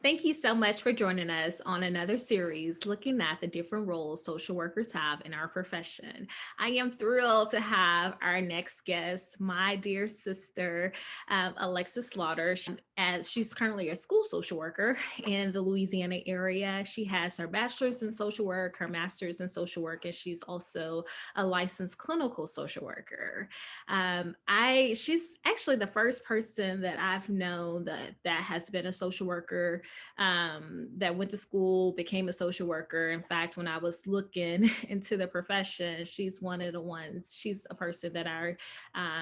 Thank you so much for joining us on another series looking at the different roles social workers have in our profession. I am thrilled to have our next guest, my dear sister, Alexis Slaughter, as she's currently a school social worker in the Louisiana area. She has her bachelor's in social work, her master's in social work, and she's also a licensed clinical social worker. She's actually the first person that I've known that has been a social worker, that went to school, became a social worker. In fact, when I was looking into the profession, she's one of the ones, she's a person that I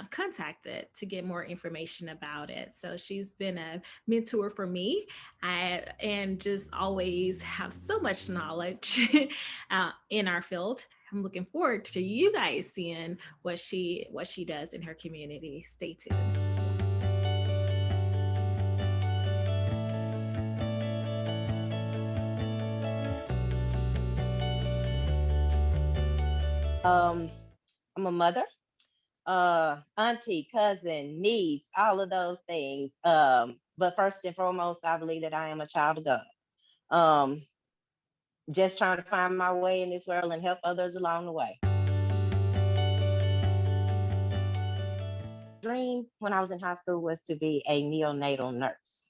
contacted to get more information about it. So she's been a mentor for me, and just always have so much knowledge in our field. I'm looking forward to you guys seeing what she does in her community. Stay tuned. Um, I'm a mother, auntie, cousin, niece, all of those things. But first and foremost, I believe that I am a child of God. Um, just trying to find my way in this world and help others along the way. Dream when I was in high school was to be a neonatal nurse.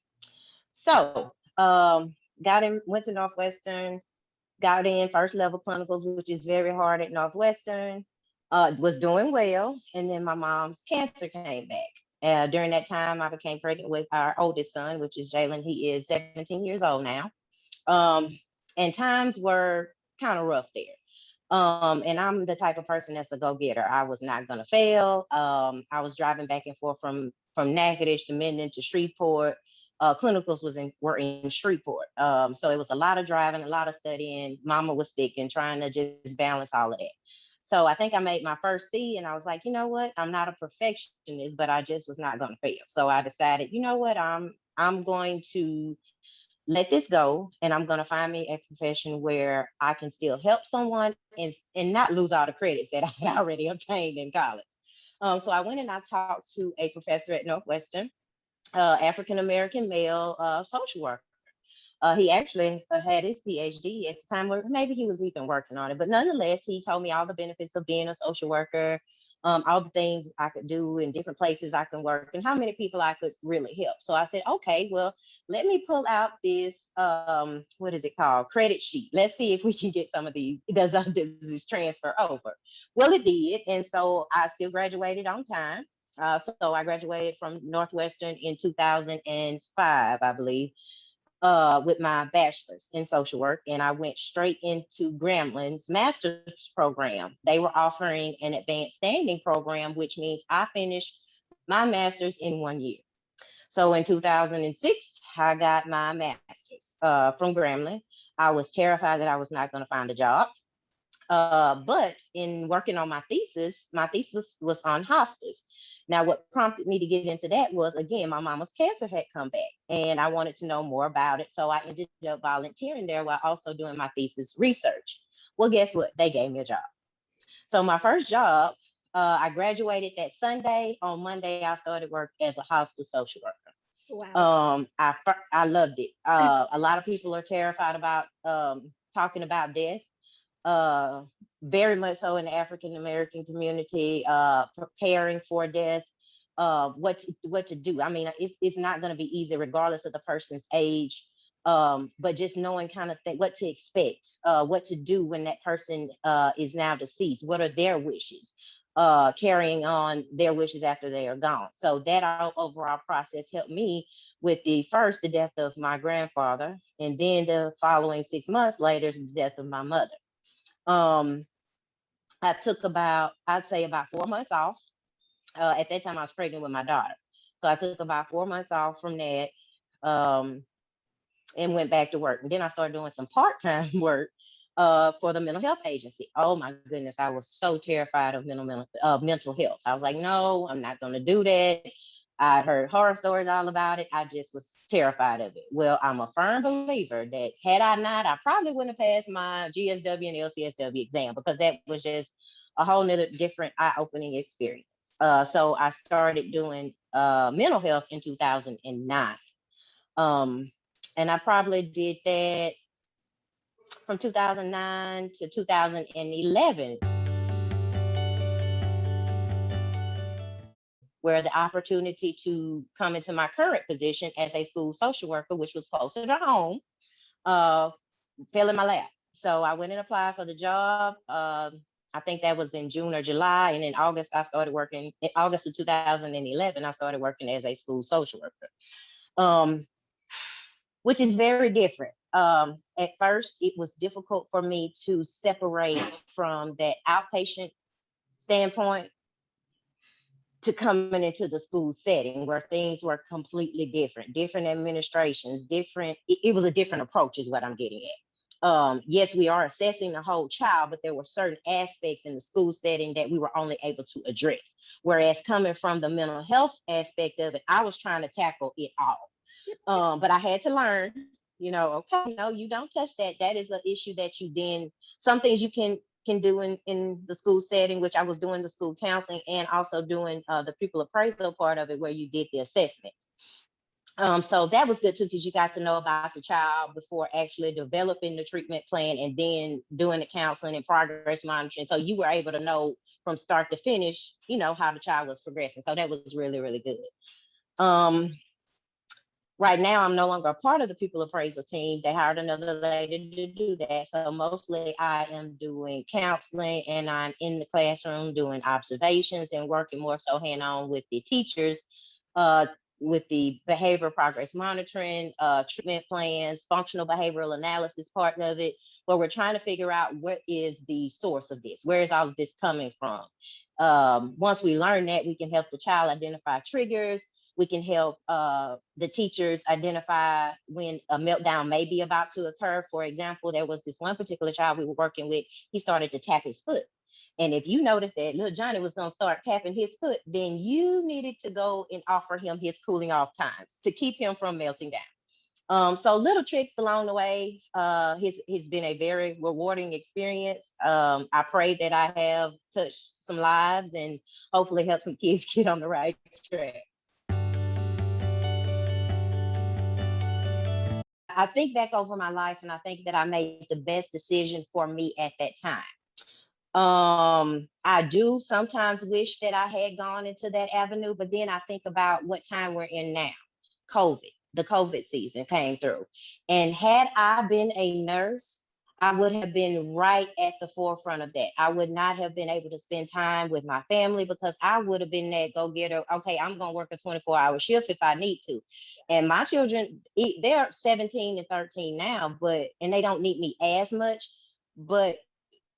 So, got in, went to Northwestern, got in first level clinicals, which is very hard at Northwestern. Was doing well, and then my mom's cancer came back. During that time, I became pregnant with our oldest son, which is Jalen. He is 17 years old now. Um, and times were kind of rough there. And I'm the type of person that's a go-getter. I was not gonna fail. I was driving back and forth from Natchitoches to Minden to Shreveport. Clinicals were in Shreveport. So it was a lot of driving, a lot of studying. Mama was sick and trying to just balance all of that. So I think I made my first C, and I was like, you know what? I'm not a perfectionist, but I just was not gonna fail. So I decided, you know what? I'm going to let this go, and I'm going to find me a profession where I can still help someone and not lose all the credits that I had already obtained in college. So I went and I talked to a professor at Northwestern, African American male social worker. He actually had his PhD at the time, or maybe he was even working on it. But nonetheless, he told me all the benefits of being a social worker, all the things I could do in different places I can work, and how many people I could really help. So I said, okay, well, let me pull out this, what is it called? Credit sheet. Let's see if we can get some of these. Does this transfer over? Well, it did. And so I still graduated on time. So I graduated from Northwestern in 2005, I believe, with my bachelor's in social work, and I went straight into Gramblin's master's program. They were offering an advanced standing program, which means I finished my master's in 1 year. So in 2006, I got my master's from Grambling. I was terrified that I was not going to find a job. But in working on my thesis was on hospice. Now, what prompted me to get into that was, again, my mama's cancer had come back, and I wanted to know more about it. So I ended up volunteering there while also doing my thesis research. Well, guess what? They gave me a job. So my first job, I graduated that Sunday. On Monday, I started work as a hospice social worker. Wow. I loved it. A lot of people are terrified about talking about death, uh, very much so in the African American community, preparing for death, what to do. I mean, it's not going to be easy regardless of the person's age, but just knowing kind of what to expect, what to do when that person is now deceased. What are their wishes? Carrying on their wishes after they are gone. So that overall process helped me with the death of my grandfather, and then the following 6 months later, the death of my mother. Um, I took I'd say about 4 months off. At that time, I was pregnant with my daughter. So I took about 4 months off from that, um, and went back to work. And then I started doing some part time work for the mental health agency. Oh my goodness, I was so terrified of mental health. I was like, no, I'm not going to do that. I heard horror stories all about it. I just was terrified of it. Well, I'm a firm believer that had I not, I probably wouldn't have passed my GSW and LCSW exam, because that was just a whole nother different eye-opening experience. So I started doing mental health in 2009. Um, And I probably did that from 2009 to 2011, where the opportunity to come into my current position as a school social worker, which was closer to home, uh, fell in my lap. So I went and applied for the job. I think that was in June or July. And in August, I started working, in August of 2011, I started working as a school social worker, which is very different. At first, it was difficult for me to separate from that outpatient standpoint to coming into the school setting where things were completely different administrations, it was a different approach is what I'm getting at. Yes, we are assessing the whole child, but there were certain aspects in the school setting that we were only able to address. Whereas coming from the mental health aspect of it, I was trying to tackle it all. But I had to learn, okay, no, you don't touch that. That is an issue that you then, some things you can do in the school setting, which I was doing the school counseling and also doing the pupil appraisal part of it where you did the assessments. So that was good too, because you got to know about the child before actually developing the treatment plan and then doing the counseling and progress monitoring. So you were able to know from start to finish, how the child was progressing. So that was really, really good. Right now, I'm no longer a part of the pupil appraisal team. They hired another lady to do that. So mostly I am doing counseling and I'm in the classroom doing observations and working more so hand-on with the teachers, with the behavior progress monitoring, treatment plans, functional behavioral analysis part of it, where we're trying to figure out what is the source of this? Where is all of this coming from? Once we learn that, we can help the child identify triggers. We can help the teachers identify when a meltdown may be about to occur. For example, there was this one particular child we were working with. He started to tap his foot. And if you noticed that little Johnny was going to start tapping his foot, then you needed to go and offer him his cooling off times to keep him from melting down. So little tricks along the way. It's been a very rewarding experience. I pray that I have touched some lives and hopefully help some kids get on the right track. I think back over my life and I think that I made the best decision for me at that time. I do sometimes wish that I had gone into that avenue, but then I think about what time we're in now. COVID, the COVID season came through. And had I been a nurse, I would have been right at the forefront of that. I would not have been able to spend time with my family because I would have been that go-getter. Okay, I'm going to work a 24-hour shift if I need to. And my children, they're 17 and 13 now, and they don't need me as much, but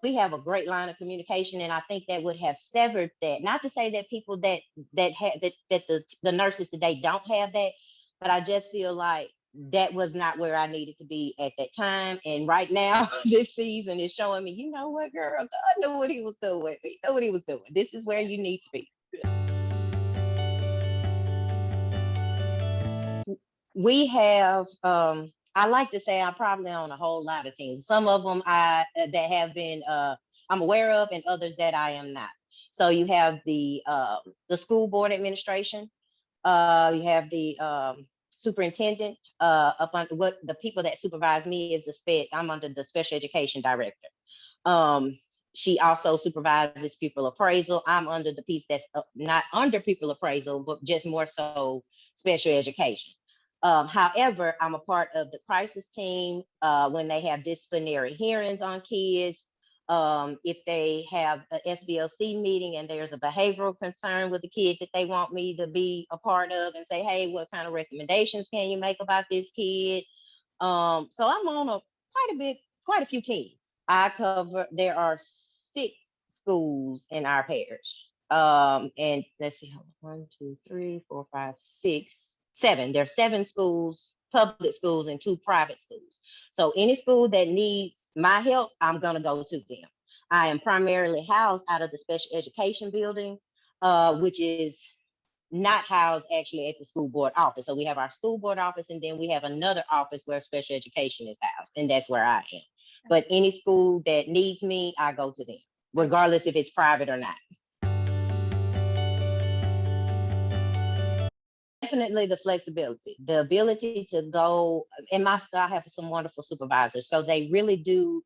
we have a great line of communication, and I think that would have severed that. Not to say that people that the nurses today don't have that, but I just feel like that was not where I needed to be at that time. And right now, this season is showing me, you know what, girl, God knew what he was doing. He knew what he was doing. This is where you need to be. We have I like to say I'm probably on a whole lot of teams. Some of them that have been I'm aware of, and others that I am not. So you have the school board administration, you have the superintendent, up on what the people that supervise me is I'm under the special education director. um she also supervises pupil appraisal. I'm under the piece that's not under pupil appraisal, but just more so special education. However, I'm a part of the crisis team when they have disciplinary hearings on kids. If they have a SBLC meeting and there's a behavioral concern with the kid that they want me to be a part of and say, hey, what kind of recommendations can you make about this kid? So I'm on quite a few teams. There are 6 schools in our parish. And let's see, 1, 2, 3, 4, 5, 6, 7. There are 7 schools, public schools, and 2 private schools. So any school that needs my help, I'm gonna go to them. I am primarily housed out of the special education building, which is not housed actually at the school board office. So we have our school board office, and then we have another office where special education is housed, and that's where I am. But any school that needs me, I go to them, regardless if it's private or not. definitely the flexibility, the ability to go in my school. I have some wonderful supervisors, so they really do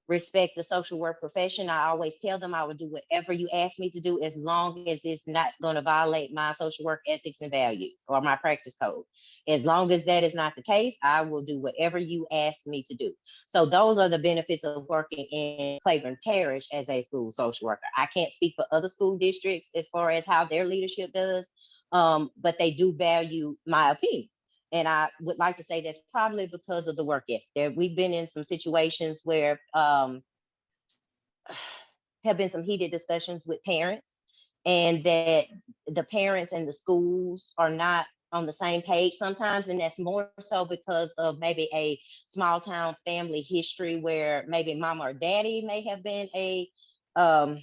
respect the social work profession. I always tell them I will do whatever you ask me to do as long as it's not going to violate my social work ethics and values or my practice code. As long as that is not the case, I will do whatever you ask me to do. So those are the benefits of working in Claiborne Parish as a school social worker. I can't speak for other school districts as far as how their leadership does, but they do value my opinion. And I would like to say that's probably because of the work ethic. There, we've been in some situations where have been some heated discussions with parents, and that the parents and the schools are not on the same page sometimes, and that's more so because of maybe a small town family history where maybe mama or daddy may have been um,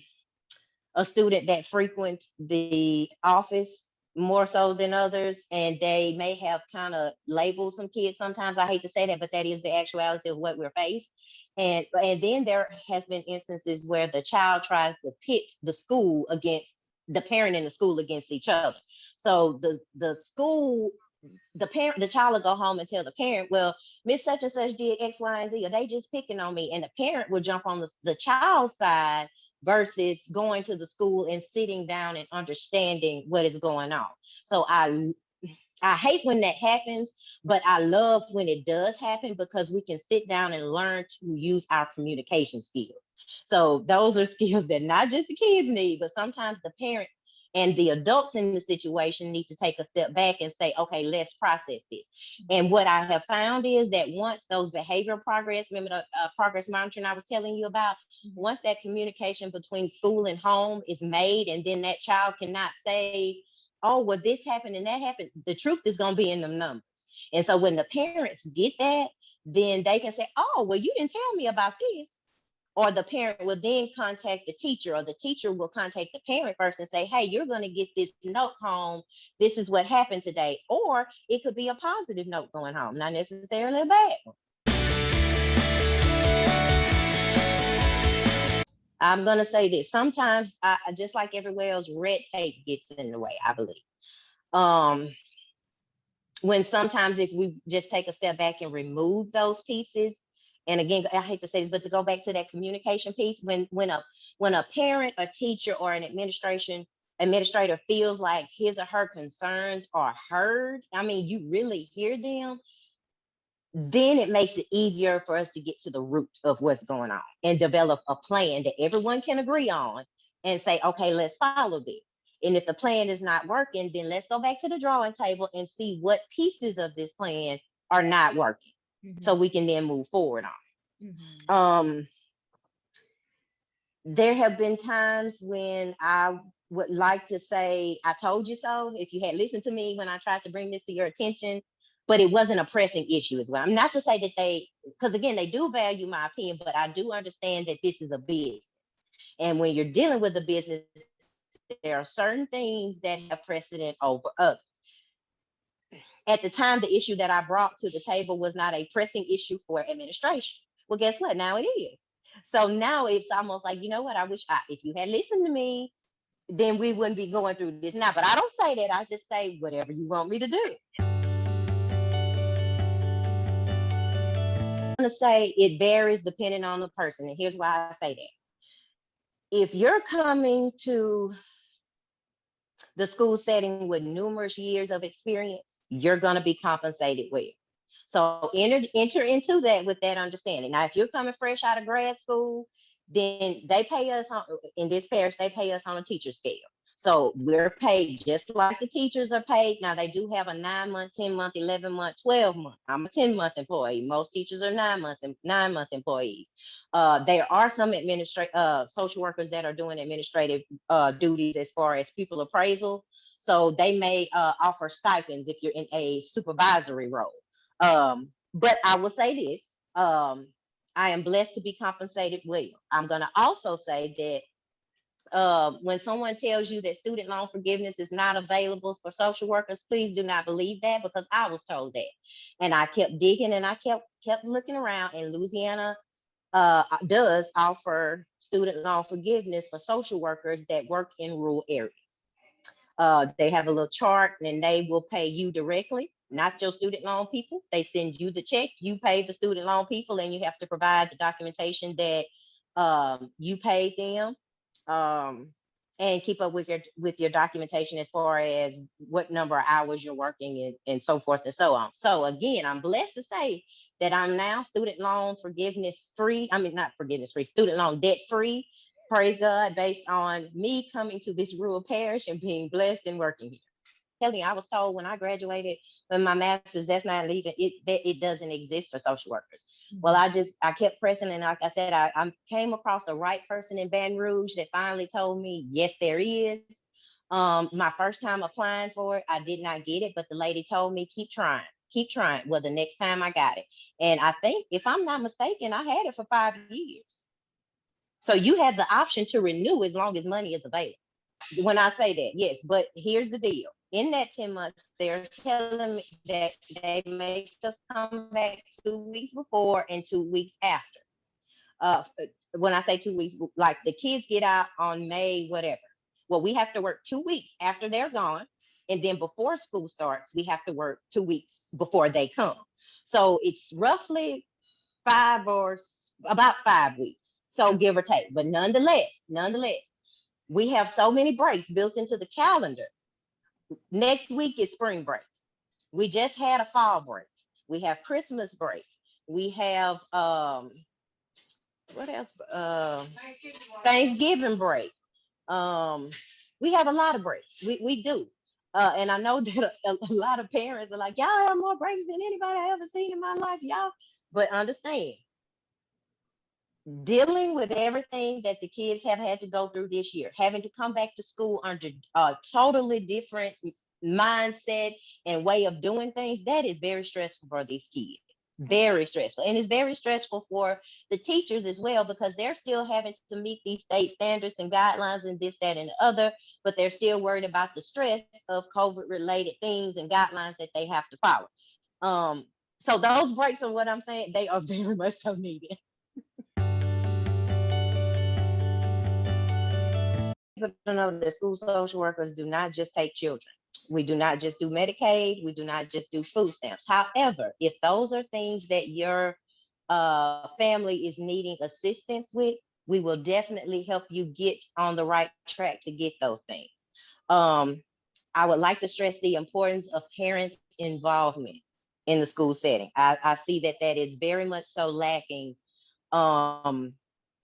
a student that frequents the office more so than others, and they may have kind of labeled some kids sometimes. I hate to say that, but that is the actuality of what we're faced. And then there has been instances where the child tries to pit the school against the parent and the school against each other. So the school, the child will go home and tell the parent, well, Miss such and such did X, Y, and Z, or they just picking on me. And the parent will jump on the child's side versus going to the school and sitting down and understanding what is going on. So I hate when that happens, but I love when it does happen because we can sit down and learn to use our communication skills. So those are skills that not just the kids need, but sometimes the parents and the adults in the situation need to take a step back and say, okay, let's process this. And what I have found is that once those behavioral progress, remember the progress monitoring I was telling you about, once that communication between school and home is made, and then that child cannot say, oh, well, this happened and that happened, the truth is going to be in them numbers. And so when the parents get that, then they can say, oh, well, you didn't tell me about this. Or the parent will then contact the teacher, or the teacher will contact the parent first and say, hey, you're going to get this note home. This is what happened today. Or it could be a positive note going home, not necessarily a bad one. I'm going to say this. Sometimes, just like everywhere else, red tape gets in the way, I believe. Um, when sometimes if we just take a step back and remove those pieces, and again, I hate to say this, but to go back to that communication piece, when a parent, a teacher, or an administrator feels like his or her concerns are heard, I mean, you really hear them, then it makes it easier for us to get to the root of what's going on and develop a plan that everyone can agree on and say, okay, let's follow this. And if the plan is not working, then let's go back to the drawing table and see what pieces of this plan are not working, so we can then move forward on. There have been times when I would like to say, I told you so, if you had listened to me when I tried to bring this to your attention, but it wasn't a pressing issue as well. I'm not to say that because again, they do value my opinion, but I do understand that this is a business. And when you're dealing with a business, there are certain things that have precedent over others. At the time, the issue that I brought to the table was not a pressing issue for administration. Well, guess what? Now it is. So now it's almost like, you know what? If you had listened to me, then we wouldn't be going through this now. But I don't say that. I just say whatever you want me to do. I'm going to say it varies depending on the person. And here's why I say that. If you're coming to the school setting with numerous years of experience, you're going to be compensated well. So enter into that with that understanding. Now, if you're coming fresh out of grad school, then they pay us in this parish, they pay us on a teacher scale. So we're paid just like the teachers are paid. Now they do have a 9-month, 10-month, 11-month, 12-month. I'm a 10-month employee. Most teachers are 9-month employees. There are some social workers that are doing administrative duties as far as pupil appraisal. So they may offer stipends if you're in a supervisory role. But I will say this, I am blessed to be compensated well. I'm going to also say that when someone tells you that student loan forgiveness is not available for social workers, please do not believe that, because I was told that. And I kept digging and I kept looking around, and Louisiana does offer student loan forgiveness for social workers that work in rural areas. They have a little chart and they will pay you directly, not your student loan people. They send you the check, you pay the student loan people, and you have to provide the documentation that you paid them. Um, and keep up with your documentation as far as what number of hours you're working and so forth and so on. So again, I'm blessed to say that I'm now student loan forgiveness free. I mean, not forgiveness free, student loan debt free. Praise God, based on me coming to this rural parish and being blessed and working here. Telling you, I was told when I graduated with my master's, that's not leaving it, that it doesn't exist for social workers. Well, I kept pressing, and like I said, I came across the right person in Baton Rouge that finally told me, yes, there is. My first time applying for it, I did not get it, but the lady told me, keep trying, keep trying. Well, the next time I got it, and I think, if I'm not mistaken, I had it for 5 years. So you have the option to renew as long as money is available. When I say that, yes, but here's the deal. In that 10 months, they're telling me that they make us come back 2 weeks before and 2 weeks after. Uh, when I say 2 weeks, like the kids get out on May, whatever. Well, we have to work 2 weeks after they're gone. And then before school starts, we have to work 2 weeks before they come. So it's roughly about 5 weeks. So give or take. But nonetheless, we have so many breaks built into the calendar. Next week is spring break. We just had a fall break. We have Christmas break. We have what else? Thanksgiving break. Um, we have a lot of breaks. We do. And I know that a lot of parents are like, y'all have more breaks than anybody I ever seen in my life, y'all. But understand, dealing with everything that the kids have had to go through this year, having to come back to school under a totally different mindset and way of doing things, that is very stressful for these kids. Very stressful. And it's very stressful for the teachers as well, because they're still having to meet these state standards and guidelines and this, that, and the other, but they're still worried about the stress of COVID related things and guidelines that they have to follow. So those breaks are what I'm saying, they are very much so needed. People don't know that school social workers do not just take children. We do not just do Medicaid. We do not just do food stamps. However, if those are things that your family is needing assistance with, we will definitely help you get on the right track to get those things. Um, I would like to stress the importance of parents' involvement in the school setting. I see that that is very much so lacking um,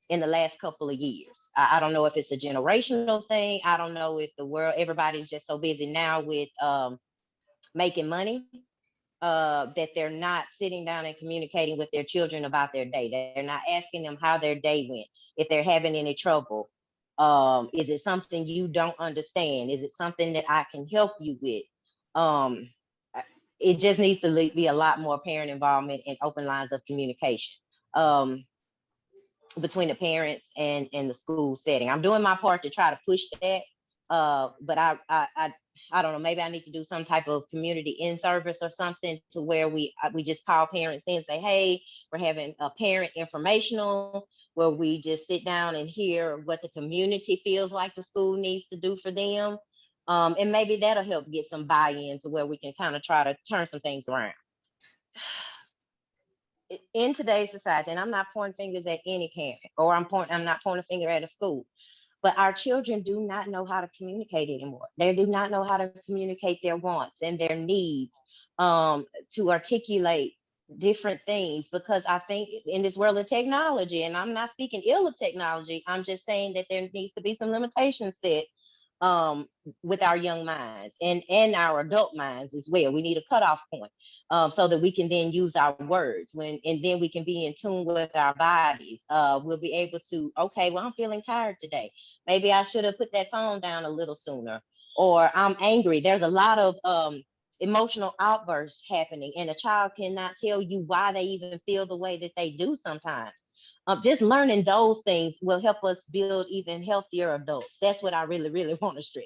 in the last couple of years. I don't know if it's a generational thing. I don't know if the world, everybody's just so busy now with making money that they're not sitting down and communicating with their children about their day. They're not asking them how their day went, if they're having any trouble. Is it something you don't understand? Is it something that I can help you with? Um, it just needs to be a lot more parent involvement and open lines of communication. Between the parents and the school setting. I'm doing my part to try to push that. But I don't know, maybe I need to do some type of community in service or something to where we just call parents in and say, hey, we're having a parent informational where we just sit down and hear what the community feels like the school needs to do for them. And maybe that'll help get some buy-in to where we can kind of try to turn some things around. In today's society, and I'm not pointing fingers at any parent, or I'm not pointing a finger at a school, but our children do not know how to communicate anymore. They do not know how to communicate their wants and their needs, to articulate different things, because I think in this world of technology, and I'm not speaking ill of technology, I'm just saying that there needs to be some limitations set um, with our young minds and our adult minds as well. We need a cutoff point, so that we can then use our words and then we can be in tune with our bodies. We'll be able to, okay, well, I'm feeling tired today. Maybe I should have put that phone down a little sooner, or I'm angry. There's a lot of emotional outbursts happening, and a child cannot tell you why they even feel the way that they do sometimes. Just learning those things will help us build even healthier adults. That's what I really, really want to stress.